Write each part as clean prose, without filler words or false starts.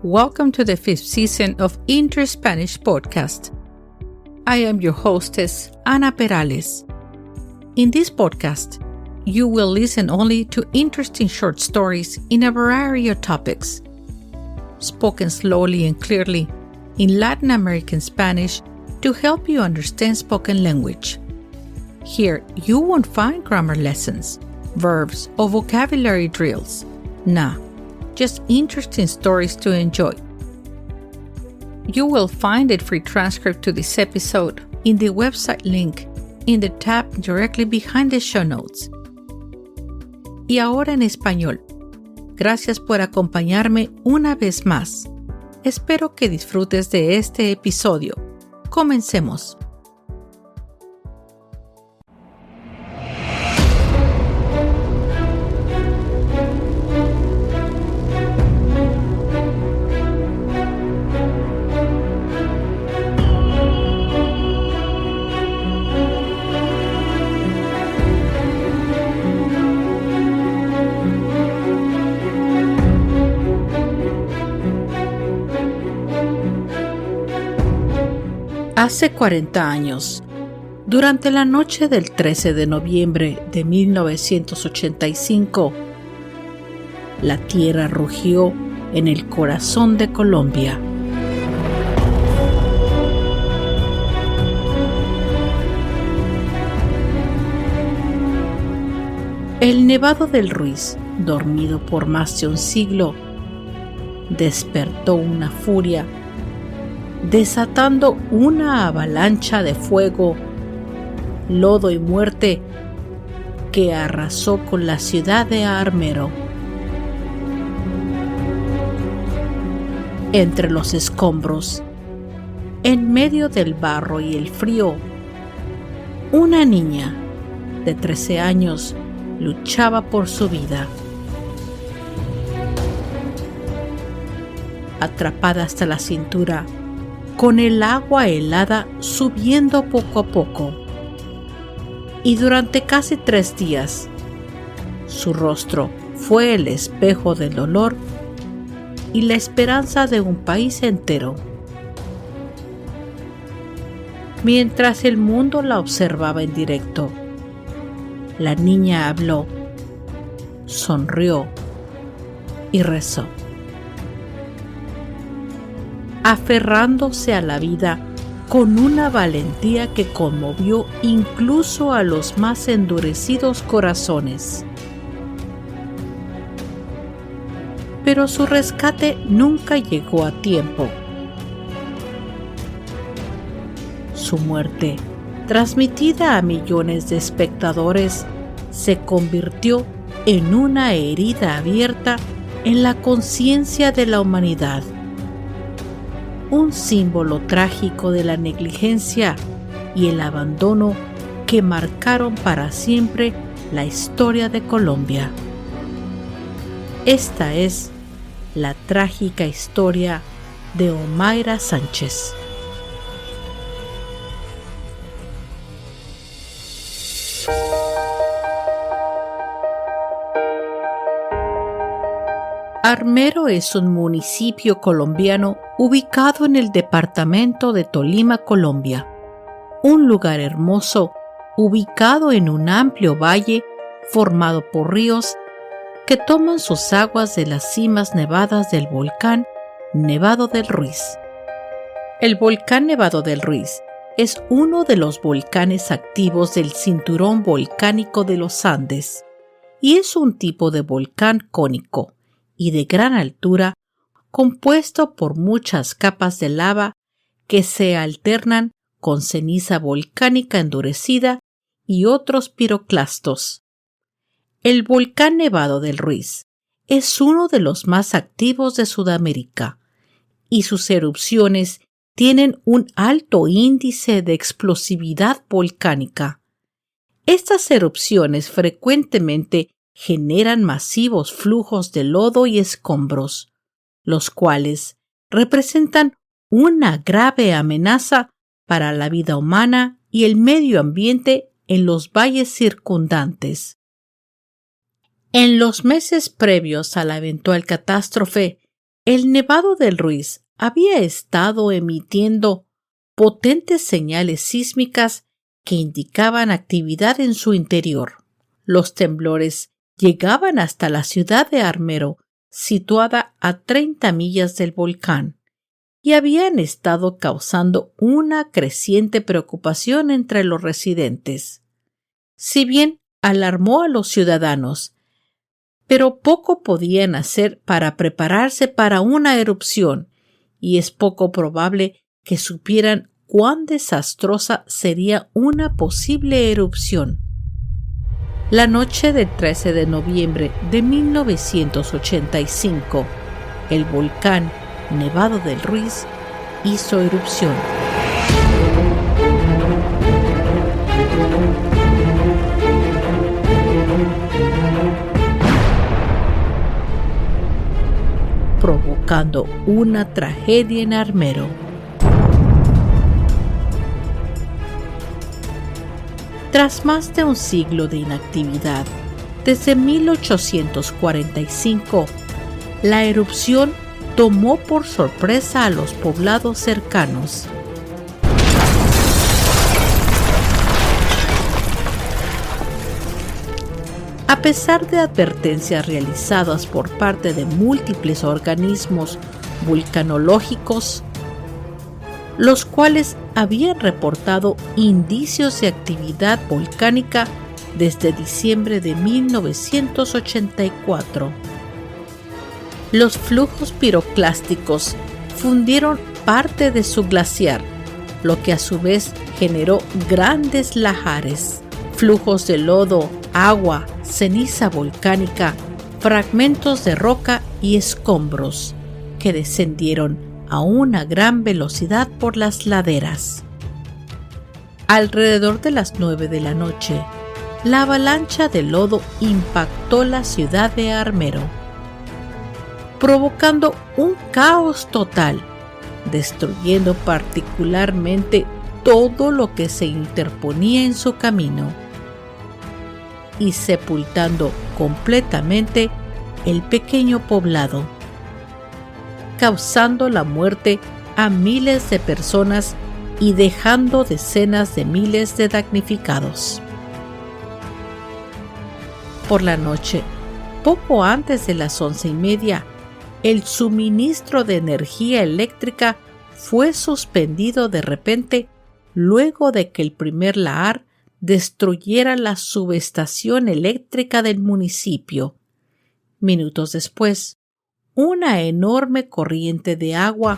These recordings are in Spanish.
Welcome to the 5th season of Inter-Spanish Podcast. I am your hostess, Ana Perales. In this podcast, you will listen only to interesting short stories in a variety of topics, spoken slowly and clearly in Latin American Spanish to help you understand spoken language. Here, you won't find grammar lessons, verbs, or vocabulary drills. Nah, just interesting stories to enjoy. You will find a free transcript to this episode in the website link in the tab directly behind the show notes. Y ahora en español. Gracias por acompañarme una vez más. Espero que disfrutes de este episodio. Comencemos. Hace 40 años, durante la noche del 13 de noviembre de 1985, la tierra rugió en el corazón de Colombia. El Nevado del Ruiz, dormido por más de un siglo, despertó una furia, desatando una avalancha de fuego, lodo y muerte que arrasó con la ciudad de Armero. Entre los escombros, en medio del barro y el frío, una niña de 13 años luchaba por su vida. Atrapada hasta la cintura, con el agua helada subiendo poco a poco. Y durante casi 3 días, su rostro fue el espejo del dolor y la esperanza de un país entero. Mientras el mundo la observaba en directo, la niña habló, sonrió y rezó. Aferrándose a la vida con una valentía que conmovió incluso a los más endurecidos corazones. Pero su rescate nunca llegó a tiempo. Su muerte, transmitida a millones de espectadores, se convirtió en una herida abierta en la conciencia de la humanidad. Un símbolo trágico de la negligencia y el abandono que marcaron para siempre la historia de Colombia. Esta es la trágica historia de Omaira Sánchez. Armero es un municipio colombiano ubicado en el departamento de Tolima, Colombia. Un lugar hermoso ubicado en un amplio valle formado por ríos que toman sus aguas de las cimas nevadas del volcán Nevado del Ruiz. El volcán Nevado del Ruiz es uno de los volcanes activos del cinturón volcánico de los Andes y es un tipo de volcán cónico y de gran altura, compuesto por muchas capas de lava que se alternan con ceniza volcánica endurecida y otros piroclastos. El volcán Nevado del Ruiz es uno de los más activos de Sudamérica y sus erupciones tienen un alto índice de explosividad volcánica. Estas erupciones frecuentemente generan masivos flujos de lodo y escombros, los cuales representan una grave amenaza para la vida humana y el medio ambiente en los valles circundantes. En los meses previos a la eventual catástrofe, El Nevado del Ruiz había estado emitiendo potentes señales sísmicas que indicaban actividad en su interior. Los temblores llegaban hasta la ciudad de Armero, situada a 30 millas del volcán, y habían estado causando una creciente preocupación entre los residentes. Si bien alarmó a los ciudadanos, pero poco podían hacer para prepararse para una erupción, y es poco probable que supieran cuán desastrosa sería una posible erupción. La noche del 13 de noviembre de 1985, el volcán Nevado del Ruiz hizo erupción. Provocando una tragedia en Armero. Tras más de un siglo de inactividad, desde 1845, la erupción tomó por sorpresa a los poblados cercanos. A pesar de advertencias realizadas por parte de múltiples organismos vulcanológicos, los cuales habían reportado indicios de actividad volcánica desde diciembre de 1984. Los flujos piroclásticos fundieron parte de su glaciar, lo que a su vez generó grandes lahares, flujos de lodo, agua, ceniza volcánica, fragmentos de roca y escombros que descendieron a una gran velocidad por las laderas. Alrededor de las 9 de la noche, la avalancha de lodo impactó la ciudad de Armero, provocando un caos total, destruyendo particularmente todo lo que se interponía en su camino y sepultando completamente el pequeño poblado, causando la muerte a miles de personas y dejando decenas de miles de damnificados. Por la noche, poco antes de las 11:30, el suministro de energía eléctrica fue suspendido de repente luego de que el primer lahar destruyera la subestación eléctrica del municipio. Minutos después, una enorme corriente de agua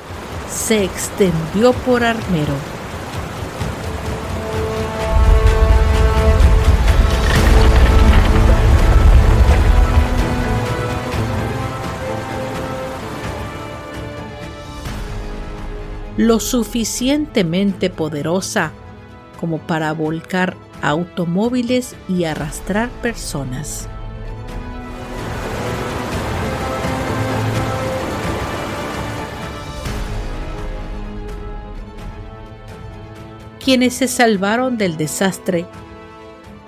se extendió por Armero. Lo suficientemente poderosa como para volcar automóviles y arrastrar personas. Quienes se salvaron del desastre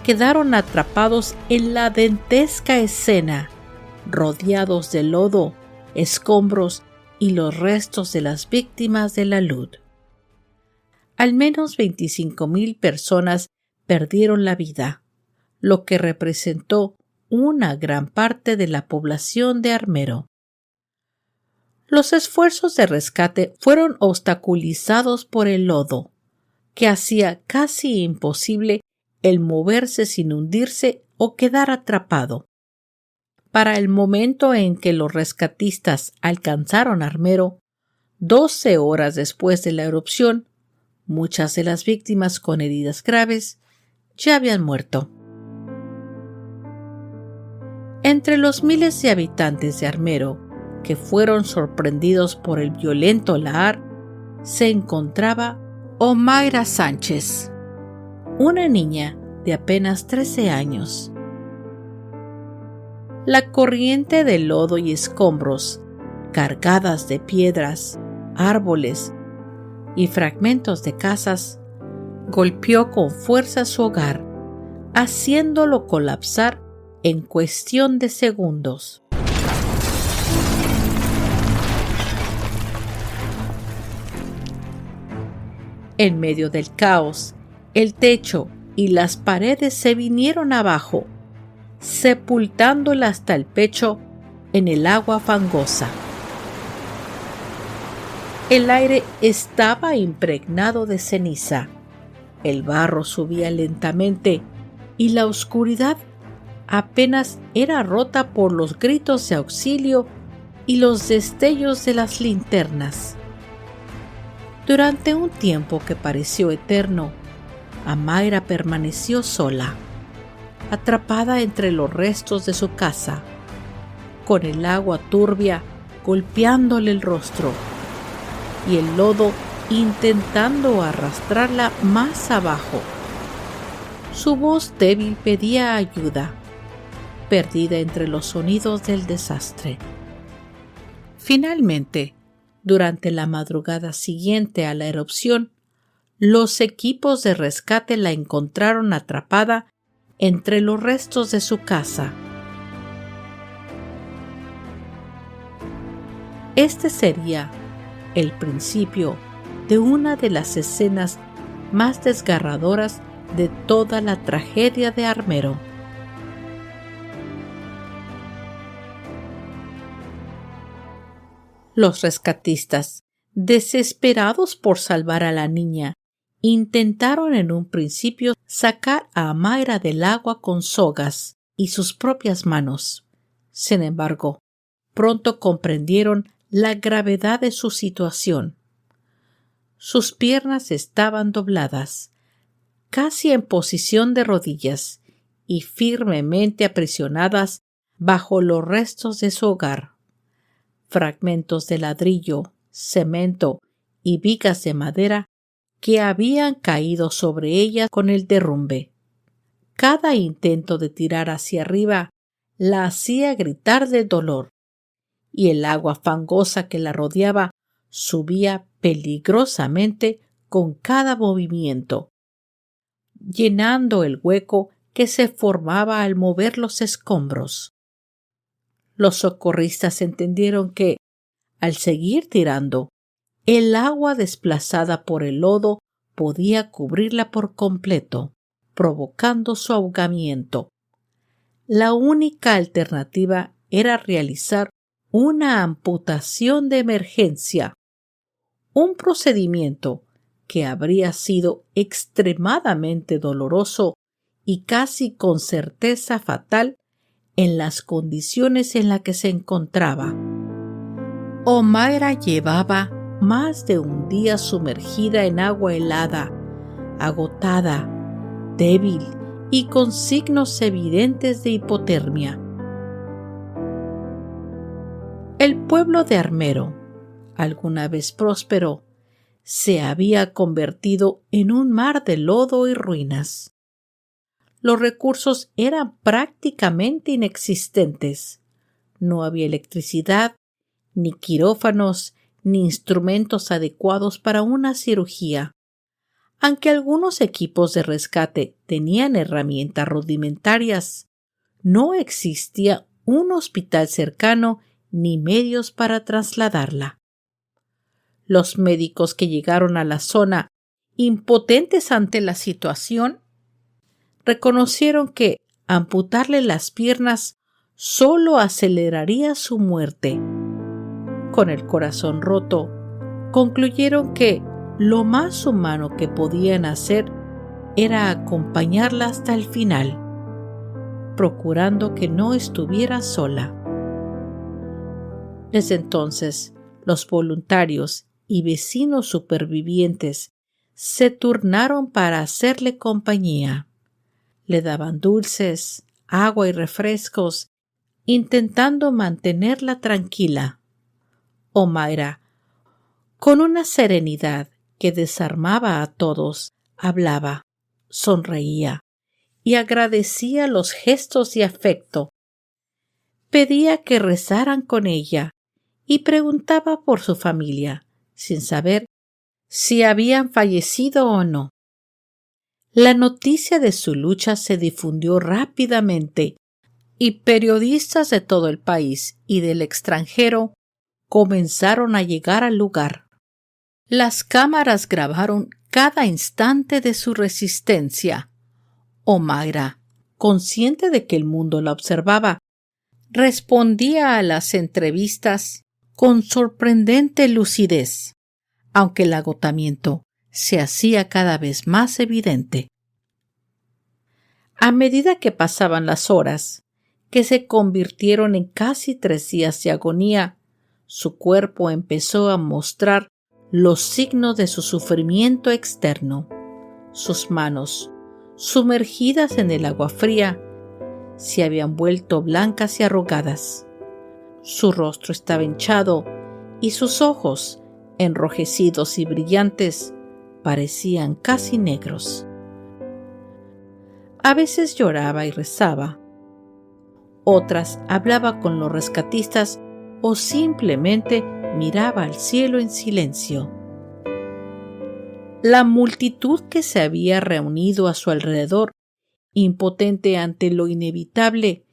quedaron atrapados en la dantesca escena, rodeados de lodo, escombros y los restos de las víctimas de la luz. Al menos 25,000 personas perdieron la vida, lo que representó una gran parte de la población de Armero. Los esfuerzos de rescate fueron obstaculizados por el lodo, que hacía casi imposible el moverse sin hundirse o quedar atrapado. Para el momento en que los rescatistas alcanzaron Armero, 12 horas después de la erupción, muchas de las víctimas con heridas graves ya habían muerto. Entre los miles de habitantes de Armero que fueron sorprendidos por el violento lahar, se encontraba Omaira Sánchez, una niña de apenas 13 años. La corriente de lodo y escombros, cargadas de piedras, árboles y fragmentos de casas, golpeó con fuerza su hogar, haciéndolo colapsar en cuestión de segundos. En medio del caos, el techo y las paredes se vinieron abajo, sepultándola hasta el pecho en el agua fangosa. El aire estaba impregnado de ceniza, el barro subía lentamente y la oscuridad apenas era rota por los gritos de auxilio y los destellos de las linternas. Durante un tiempo que pareció eterno, Amaira permaneció sola, atrapada entre los restos de su casa, con el agua turbia golpeándole el rostro y el lodo intentando arrastrarla más abajo. Su voz débil pedía ayuda, perdida entre los sonidos del desastre. Finalmente, durante la madrugada siguiente a la erupción, los equipos de rescate la encontraron atrapada entre los restos de su casa. Este sería el principio de una de las escenas más desgarradoras de toda la tragedia de Armero. Los rescatistas, desesperados por salvar a la niña, intentaron en un principio sacar a Amaira del agua con sogas y sus propias manos. Sin embargo, pronto comprendieron la gravedad de su situación. Sus piernas estaban dobladas, casi en posición de rodillas, y firmemente aprisionadas bajo los restos de su hogar. Fragmentos de ladrillo, cemento y vigas de madera que habían caído sobre ella con el derrumbe. Cada intento de tirar hacia arriba la hacía gritar de dolor, y el agua fangosa que la rodeaba subía peligrosamente con cada movimiento, llenando el hueco que se formaba al mover los escombros. Los socorristas entendieron que, al seguir tirando, el agua desplazada por el lodo podía cubrirla por completo, provocando su ahogamiento. La única alternativa era realizar una amputación de emergencia, un procedimiento que habría sido extremadamente doloroso y casi con certeza fatal en las condiciones en las que se encontraba. Amaira llevaba más de un día sumergida en agua helada, agotada, débil y con signos evidentes de hipotermia. El pueblo de Armero, alguna vez próspero, se había convertido en un mar de lodo y ruinas. Los recursos eran prácticamente inexistentes. No había electricidad, ni quirófanos, ni instrumentos adecuados para una cirugía. Aunque algunos equipos de rescate tenían herramientas rudimentarias, no existía un hospital cercano ni medios para trasladarla. Los médicos que llegaron a la zona, impotentes ante la situación, reconocieron que amputarle las piernas solo aceleraría su muerte. Con el corazón roto, concluyeron que lo más humano que podían hacer era acompañarla hasta el final, procurando que no estuviera sola. Desde entonces, los voluntarios y vecinos supervivientes se turnaron para hacerle compañía. Le daban dulces, agua y refrescos, intentando mantenerla tranquila. Amaira, con una serenidad que desarmaba a todos, hablaba, sonreía y agradecía los gestos de afecto. Pedía que rezaran con ella y preguntaba por su familia, sin saber si habían fallecido o no. La noticia de su lucha se difundió rápidamente y periodistas de todo el país y del extranjero comenzaron a llegar al lugar. Las cámaras grabaron cada instante de su resistencia. Omaira, consciente de que el mundo la observaba, respondía a las entrevistas con sorprendente lucidez, aunque el agotamiento se hacía cada vez más evidente. A medida que pasaban las horas, que se convirtieron en casi 3 días de agonía, su cuerpo empezó a mostrar los signos de su sufrimiento externo. Sus manos, sumergidas en el agua fría, se habían vuelto blancas y arrugadas. Su rostro estaba hinchado y sus ojos, enrojecidos y brillantes, parecían casi negros. A veces lloraba y rezaba. Otras hablaba con los rescatistas o simplemente miraba al cielo en silencio. La multitud que se había reunido a su alrededor, impotente ante lo inevitable,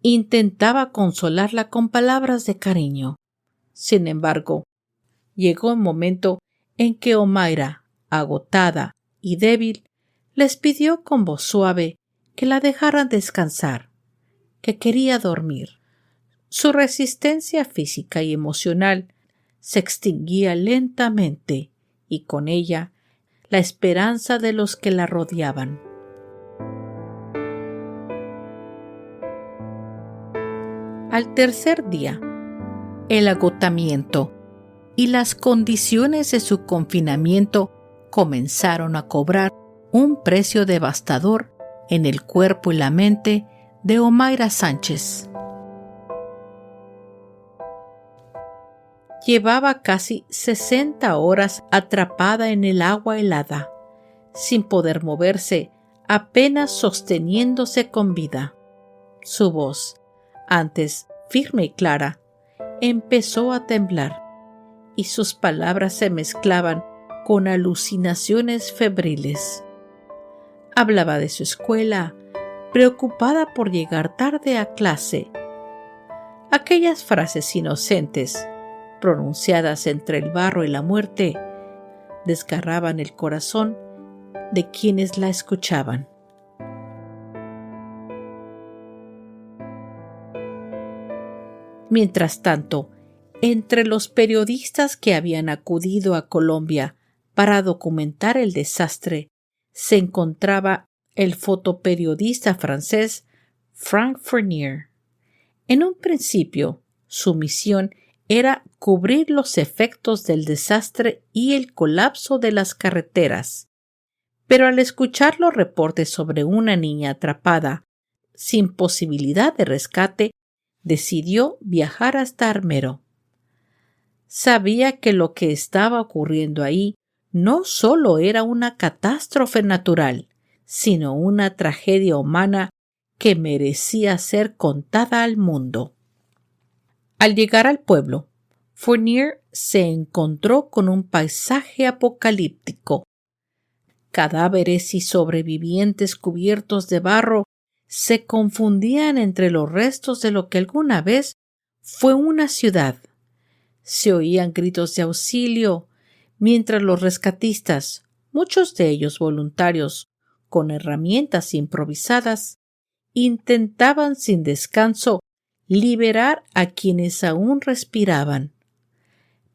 intentaba consolarla con palabras de cariño. Sin embargo, llegó un momento en que Omaira, agotada y débil, les pidió con voz suave que la dejaran descansar, que quería dormir. Su resistencia física y emocional se extinguía lentamente y con ella la esperanza de los que la rodeaban. Al tercer día, el agotamiento y las condiciones de su confinamiento comenzaron a cobrar un precio devastador en el cuerpo y la mente de Omaira Sánchez. Llevaba casi 60 horas atrapada en el agua helada, sin poder moverse, apenas sosteniéndose con vida. Su voz, antes firme y clara, empezó a temblar, y sus palabras se mezclaban con alucinaciones febriles. Hablaba de su escuela, preocupada por llegar tarde a clase. Aquellas frases inocentes, pronunciadas entre el barro y la muerte, desgarraban el corazón de quienes la escuchaban. Mientras tanto, entre los periodistas que habían acudido a Colombia para documentar el desastre, se encontraba el fotoperiodista francés Frank Fournier. En un principio, su misión era cubrir los efectos del desastre y el colapso de las carreteras. Pero al escuchar los reportes sobre una niña atrapada, sin posibilidad de rescate, decidió viajar hasta Armero. Sabía que lo que estaba ocurriendo ahí no solo era una catástrofe natural, sino una tragedia humana que merecía ser contada al mundo. Al llegar al pueblo, Fournier se encontró con un paisaje apocalíptico. Cadáveres y sobrevivientes cubiertos de barro se confundían entre los restos de lo que alguna vez fue una ciudad. Se oían gritos de auxilio, mientras los rescatistas, muchos de ellos voluntarios, con herramientas improvisadas, intentaban sin descanso liberar a quienes aún respiraban.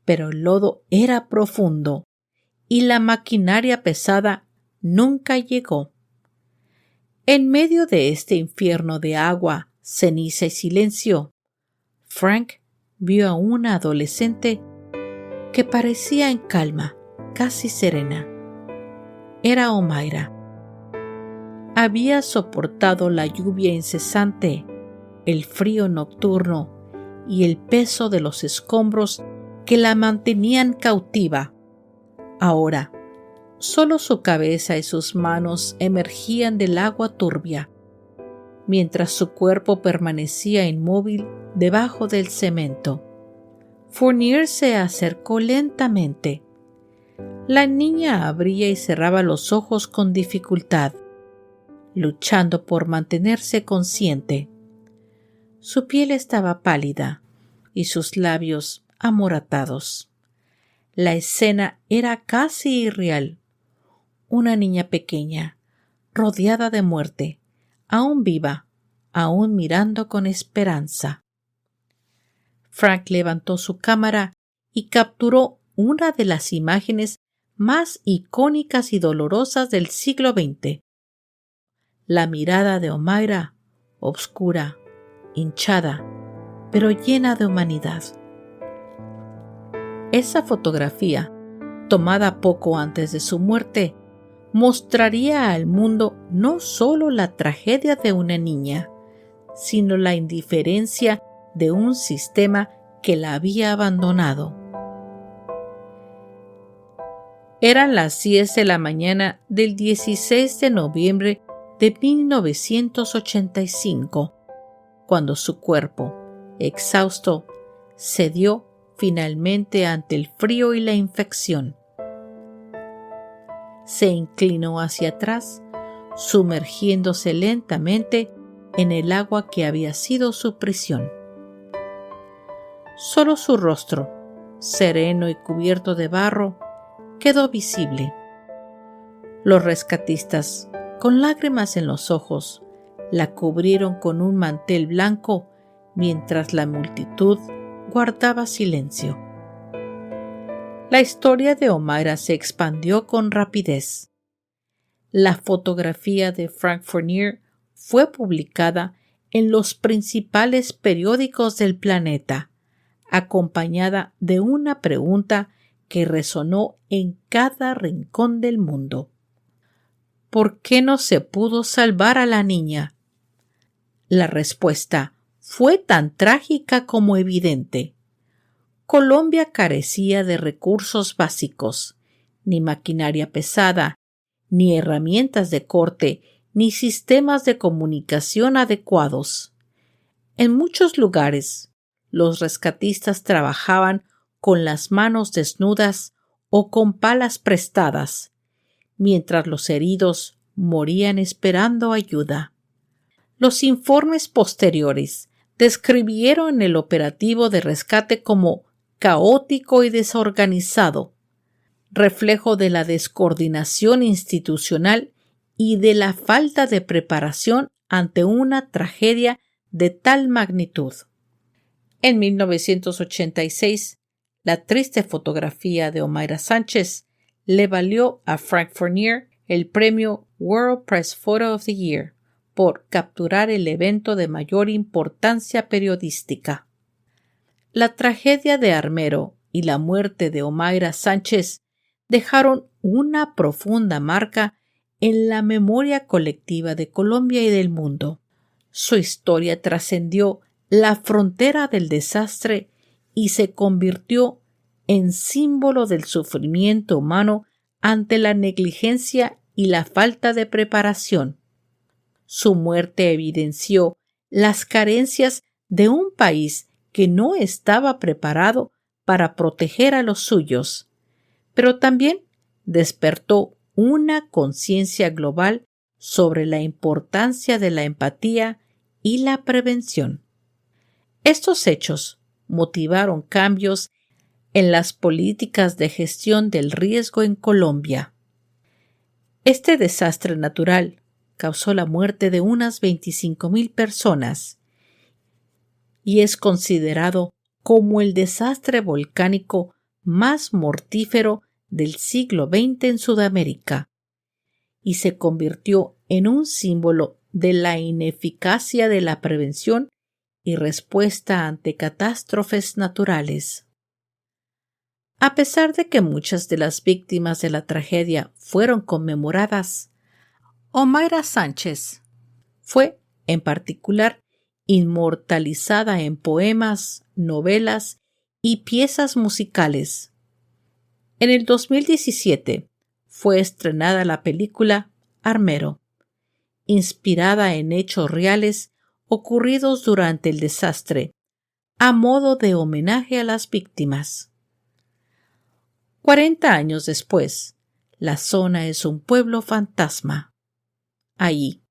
Pero el lodo era profundo y la maquinaria pesada nunca llegó. En medio de este infierno de agua, ceniza y silencio, Frank vio a una adolescente que parecía en calma, casi serena. Era Omaira. Había soportado la lluvia incesante, el frío nocturno y el peso de los escombros que la mantenían cautiva. Ahora, solo su cabeza y sus manos emergían del agua turbia, mientras su cuerpo permanecía inmóvil debajo del cemento. Fournier se acercó lentamente. La niña abría y cerraba los ojos con dificultad, luchando por mantenerse consciente. Su piel estaba pálida y sus labios amoratados. La escena era casi irreal. Una niña pequeña, rodeada de muerte, aún viva, aún mirando con esperanza. Frank levantó su cámara y capturó una de las imágenes más icónicas y dolorosas del siglo XX. La mirada de Omaira, obscura, hinchada, pero llena de humanidad. Esa fotografía, tomada poco antes de su muerte, mostraría al mundo no solo la tragedia de una niña, sino la indiferencia de un sistema que la había abandonado. Eran las 10 de la mañana del 16 de noviembre de 1985, cuando su cuerpo, exhausto, cedió finalmente ante el frío y la infección. Se inclinó hacia atrás, sumergiéndose lentamente en el agua que había sido su prisión. Solo su rostro, sereno y cubierto de barro, quedó visible. Los rescatistas, con lágrimas en los ojos, la cubrieron con un mantel blanco mientras la multitud guardaba silencio. La historia de Omaira se expandió con rapidez. La fotografía de Frank Fournier fue publicada en los principales periódicos del planeta, acompañada de una pregunta que resonó en cada rincón del mundo. ¿Por qué no se pudo salvar a la niña? La respuesta fue tan trágica como evidente. Colombia carecía de recursos básicos, ni maquinaria pesada, ni herramientas de corte, ni sistemas de comunicación adecuados. En muchos lugares, los rescatistas trabajaban con las manos desnudas o con palas prestadas, mientras los heridos morían esperando ayuda. Los informes posteriores describieron el operativo de rescate como caótico y desorganizado, reflejo de la descoordinación institucional y de la falta de preparación ante una tragedia de tal magnitud. En 1986, la triste fotografía de Omaira Sánchez le valió a Frank Fournier el premio World Press Photo of the Year por capturar el evento de mayor importancia periodística. La tragedia de Armero y la muerte de Omaira Sánchez dejaron una profunda marca en la memoria colectiva de Colombia y del mundo. Su historia trascendió la frontera del desastre y se convirtió en símbolo del sufrimiento humano ante la negligencia y la falta de preparación. Su muerte evidenció las carencias de un país que no estaba preparado para proteger a los suyos, pero también despertó una conciencia global sobre la importancia de la empatía y la prevención. Estos hechos motivaron cambios en las políticas de gestión del riesgo en Colombia. Este desastre natural causó la muerte de unas 25,000 personas y es considerado como el desastre volcánico más mortífero del siglo XX en Sudamérica, y se convirtió en un símbolo de la ineficacia de la prevención y respuesta ante catástrofes naturales. A pesar de que muchas de las víctimas de la tragedia fueron conmemoradas, Omaira Sánchez fue, en particular, inmortalizada en poemas, novelas y piezas musicales. En el 2017 fue estrenada la película Armero, inspirada en hechos reales ocurridos durante el desastre, a modo de homenaje a las víctimas. 40 años después, la zona es un pueblo fantasma. Allí,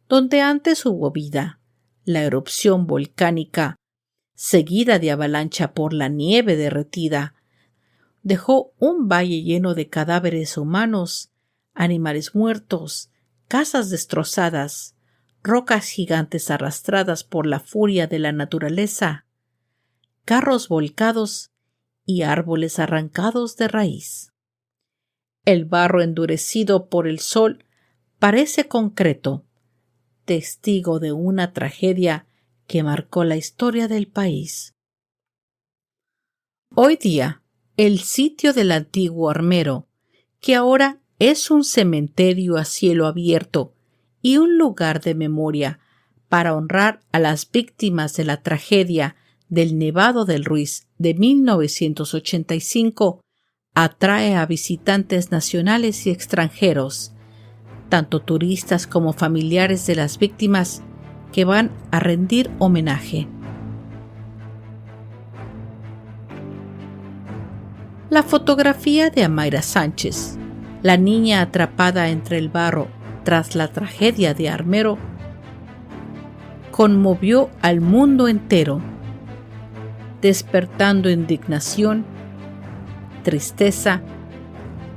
donde antes hubo vida, la erupción volcánica, seguida de avalancha por la nieve derretida, dejó un valle lleno de cadáveres humanos, animales muertos, casas destrozadas, rocas gigantes arrastradas por la furia de la naturaleza, carros volcados y árboles arrancados de raíz. El barro endurecido por el sol parece concreto, testigo de una tragedia que marcó la historia del país. Hoy día, el sitio del antiguo armero, que ahora es un cementerio a cielo abierto y un lugar de memoria para honrar a las víctimas de la tragedia del Nevado del Ruiz de 1985, atrae a visitantes nacionales y extranjeros, tanto turistas como familiares de las víctimas que van a rendir homenaje. La fotografía de Amaira Sánchez, la niña atrapada entre el barro tras la tragedia de Armero, conmovió al mundo entero, despertando indignación, tristeza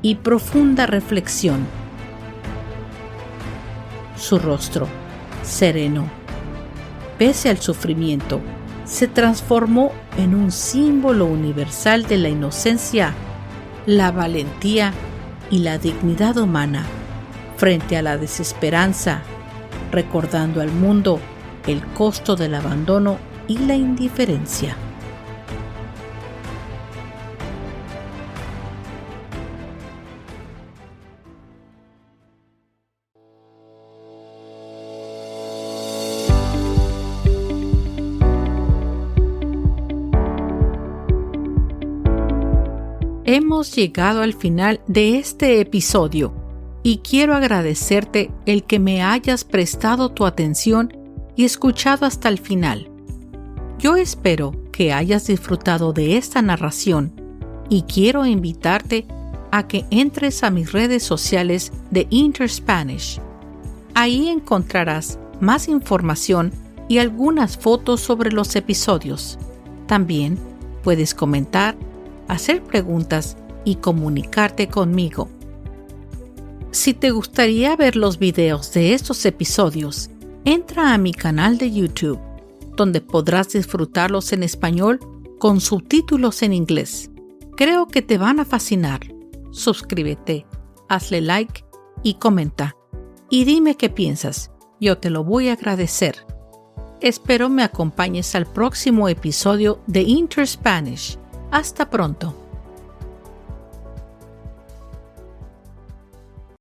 y profunda reflexión. Su rostro, sereno, pese al sufrimiento, se transformó en un símbolo universal de la inocencia, la valentía y la dignidad humana frente a la desesperanza, recordando al mundo el costo del abandono y la indiferencia. Hemos llegado al final de este episodio y quiero agradecerte el que me hayas prestado tu atención y escuchado hasta el final. Yo espero que hayas disfrutado de esta narración y quiero invitarte a que entres a mis redes sociales de InterSpanish. Ahí encontrarás más información y algunas fotos sobre los episodios. También puedes comentar, hacer preguntas y comunicarte conmigo. Si te gustaría ver los videos de estos episodios, entra a mi canal de YouTube, donde podrás disfrutarlos en español con subtítulos en inglés. Creo que te van a fascinar. Suscríbete, hazle like y comenta. Y dime qué piensas. Yo te lo voy a agradecer. Espero me acompañes al próximo episodio de InterSpanish. Hasta pronto.